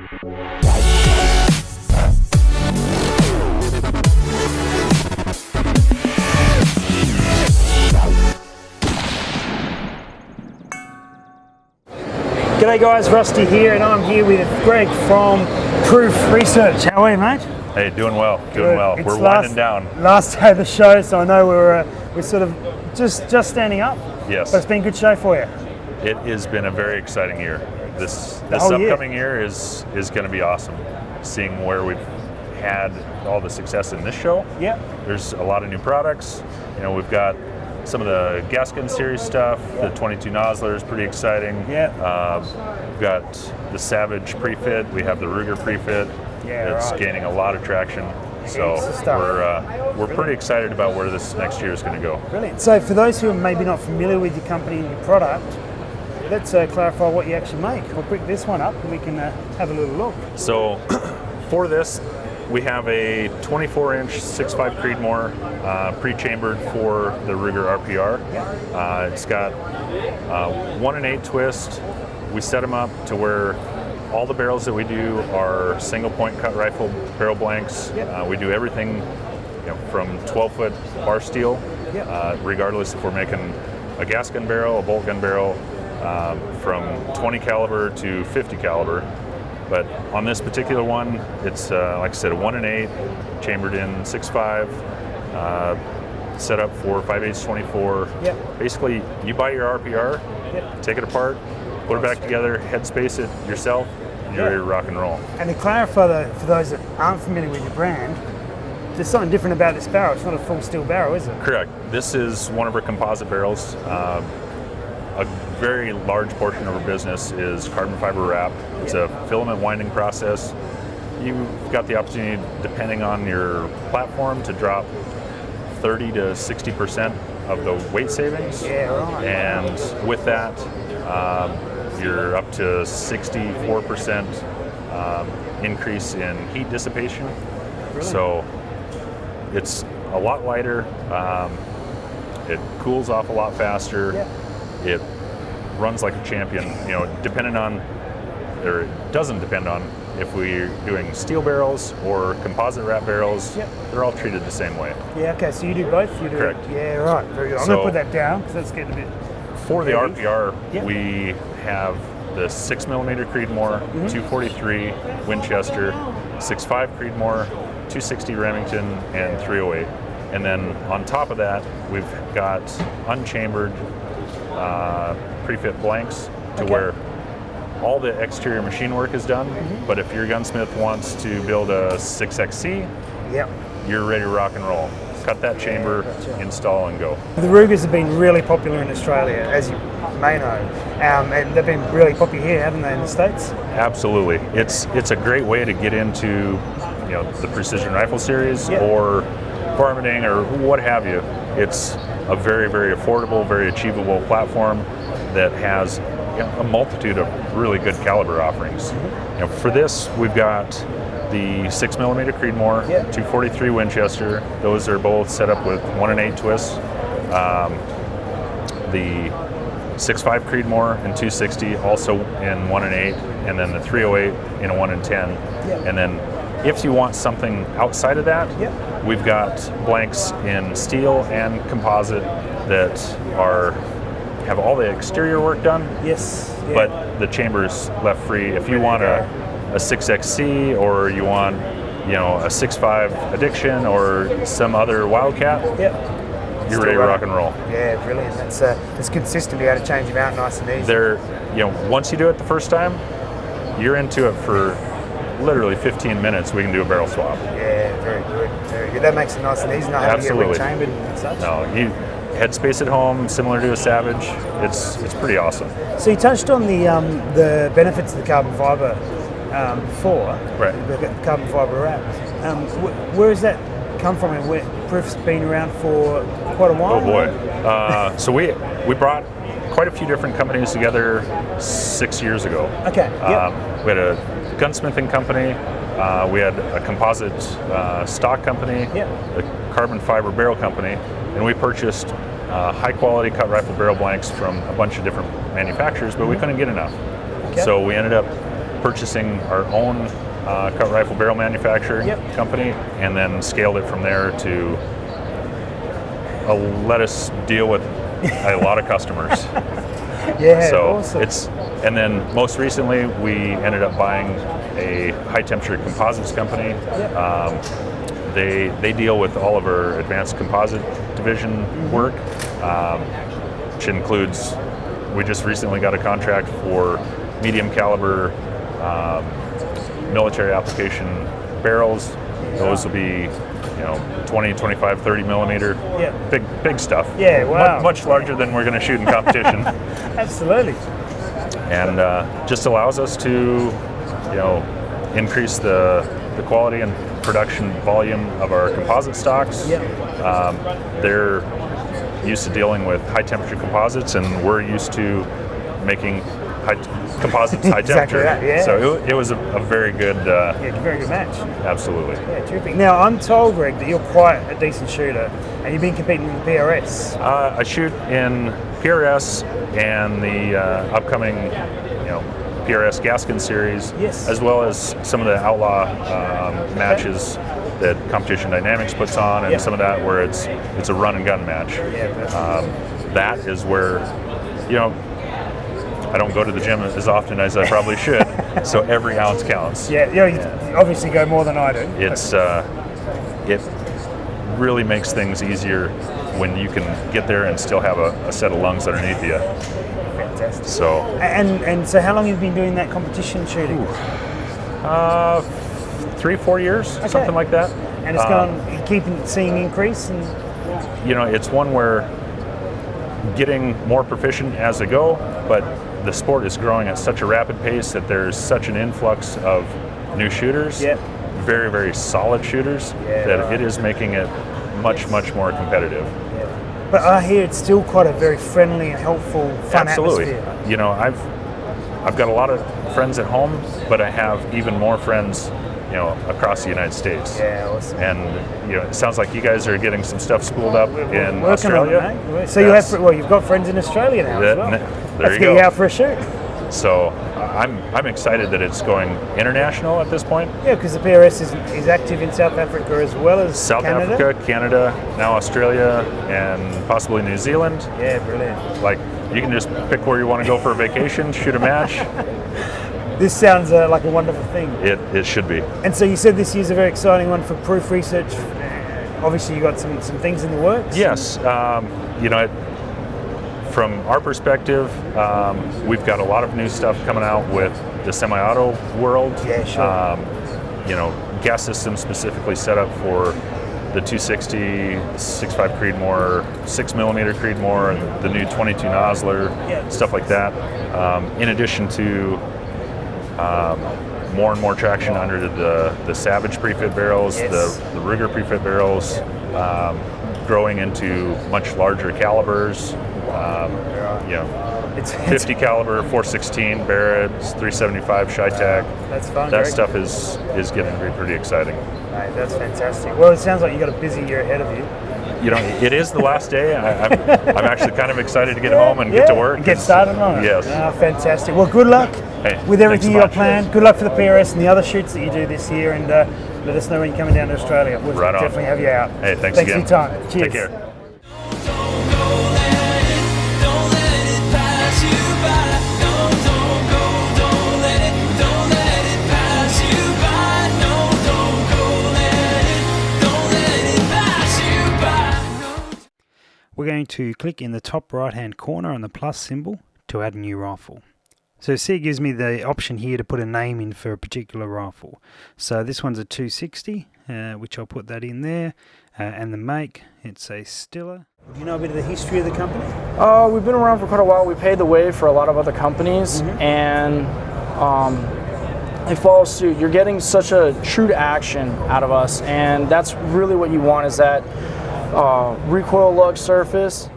G'day guys, Rusty here, and I'm here with Greg from Proof Research. How are you, mate? Hey, doing well, doing Good. well. It's We're winding down. Last day of the show, so I know we're sort of just standing up. Yes. But it's been a good show for you. It has been a very exciting year. This whole year. upcoming year is going to be awesome. Seeing where we've had all the success in this show. Yep. There's a lot of new products. You know, we've got some of the Gaskin series stuff. The 22 Nosler is pretty exciting. Yeah. We've got the Savage pre-fit. We have the Ruger pre-fit. Yeah, it's right. gaining a lot of traction. So we're pretty excited about where this next year is going to go. Brilliant. So for those who are maybe not familiar with your company and your product, let's clarify what you actually make. I'll pick this one up and we can have a little look. So for this, we have a 24-inch 6.5 Creedmoor pre-chambered for the Ruger RPR. It's got 1-in-8 twist. We set them up to where all the barrels that we do are single point cut rifle barrel blanks. We do everything from 12-foot bar steel, regardless if we're making a gas gun barrel, a bolt gun barrel, from 20 caliber to 50 caliber. But on this particular one, it's like I said, a 1-in-8, chambered in 6.5, set up for 5/8 24. Basically, you buy your RPR, take it apart, put it back together, headspace it yourself, and you're ready to rock and roll. And to clarify, for those that aren't familiar with your brand, there's something different about this barrel. It's not a full steel barrel, is it? Correct. This is one of our composite barrels. A very large portion of our business is carbon fiber wrap. It's a filament winding process. You've got the opportunity, depending on your platform, to drop 30 to 60% of the weight savings. Yeah, right. And with that, you're up to 64% increase in heat dissipation. Brilliant. So it's a lot lighter. It cools off a lot faster. It runs like a champion. Depending on, or it doesn't depend on, if we're doing steel barrels or composite wrap barrels. They're all treated the same way. Yeah. Okay. So you do both. You do. Correct. Yeah. Right. Very good. I'm going to put that down because that's getting a bit. For the heavy. RPR, we have the 6mm Creedmoor, 243 Winchester, 6.5 Creedmoor, 260 Remington, and 308. And then on top of that, we've got unchambered pre-fit blanks to where all the exterior machine work is done. But if your gunsmith wants to build a 6XC, you're ready to rock and roll. Cut that chamber, install, and go. The Rugers have been really popular in Australia, as you may know, and they've been really popular here, haven't they, in the States? Absolutely. It's a great way to get into the Precision Rifle series or varminting or what have you. It's a very, very affordable, very achievable platform that has a multitude of really good caliber offerings. For this, we've got the 6mm Creedmoor, 243 Winchester. Those are both set up with 1-in-8 twists. The 6.5 Creedmoor and 260 also in 1-in-8, and then the 308 in a 1-in-10. And then if you want something outside of that, we've got blanks in steel and composite that have all the exterior work done. But the chamber's left free. If you want a 6XC, or you want a 6.5 Addiction or some other Wildcat, you're ready to rock and roll. Yeah, brilliant. It's good system to be able to change them out nice and easy. Once you do it the first time, you're into it for literally 15 minutes. We can do a barrel swap. Yeah, very good, very good. That makes it nice and easy, not having to get rechambered and such. No, you headspace at home, similar to a Savage. It's pretty awesome. So you touched on the benefits of the carbon fiber before, the carbon fiber wrap. Where does that come from, and where Proof's been around for quite a while? Oh boy. So we brought quite a few different companies together 6 years ago. Okay. We had a gunsmithing company. We had a composite stock company, a carbon fiber barrel company, and we purchased high quality cut rifle barrel blanks from a bunch of different manufacturers, but we couldn't get enough. So we ended up purchasing our own cut rifle barrel manufacturer company, and then scaled it from there to let us deal with a lot of customers. Yeah, so awesome. And then most recently we ended up buying a high temperature composites company. They deal with all of our advanced composite division work, which includes, we just recently got a contract for medium caliber military application barrels. Those will be 20, 25, 30 millimeter, big stuff. Yeah, wow. Much larger than we're going to shoot in competition. Absolutely. And just allows us to, increase the quality and production volume of our composite stocks. They're used to dealing with high temperature composites, and we're used to making composites high temperature. That, So it was a very good very good match. Absolutely. Yeah, terrific. Now I'm told, Greg, that you're quite a decent shooter, and you've been competing in PRS. I shoot in PRS and the upcoming PRS Gaskin series, as well as some of the outlaw matches that Competition Dynamics puts on, and some of that where it's a run and gun match. That is where I don't go to the gym as often as I probably should, so every ounce counts. You obviously go more than I do. It really makes things easier when you can get there and still have a set of lungs underneath you. Fantastic. So so how long have you been doing that competition shooting? 3-4 years, something like that. And it's keeping seeing increase, and it's one where getting more proficient as I go, but the sport is growing at such a rapid pace that there's such an influx of new shooters, very, very solid shooters, that it is making it much, much more competitive. But I hear it's still quite a very friendly and helpful, fun atmosphere. I've got a lot of friends at home, but I have even more friends across the United States. Yeah, awesome. And it sounds like you guys are getting some stuff spooled up in Australia. On it, so you've got friends in Australia now as well. Let's get you out for a shoot. So I'm excited that it's going international at this point. Yeah, because the PRS is active in South Africa as well as South Canada. Africa, Canada, now Australia, and possibly New Zealand. Yeah, brilliant. Like, you can just pick where you want to go for a vacation, shoot a match. This sounds like a wonderful thing. It should be. And so you said this year's a very exciting one for Proof Research. Obviously, you got some things in the works. Yes, from our perspective, we've got a lot of new stuff coming out with the semi-auto world. Yeah, sure. Gas systems specifically set up for the 260, 6.5 Creedmoor, 6mm Creedmoor, and the new 22 Nosler, stuff like that. In addition to more and more traction under the Savage prefit barrels, the Ruger prefit barrels, growing into much larger calibers. It's 50 caliber, 416 Barrett's, 375 Chi-Tac. That's fun. That stuff is getting to be pretty exciting. Right, that's fantastic. Well, it sounds like you got a busy year ahead of you. It is the last day. I'm actually kind of excited to get home and get to work. Get started on it. Yes. Fantastic. Well, good luck with everything you got planned. Good luck for the PRS and the other shoots that you do this year, and let us know when you're coming down to Australia. We'll definitely have you out. Hey, thanks again. For your time. Cheers. Take care. We're going to click in the top right hand corner on the plus symbol to add a new rifle. So see, it gives me the option here to put a name in for a particular rifle. So this one's a 260, which I'll put that in there, and the make, it's a Stiller. Do you know a bit of the history of the company? We've been around for quite a while. We paved the way for a lot of other companies, and it follows suit. You're getting such a true to action out of us, and that's really what you want, is that recoil lug surface.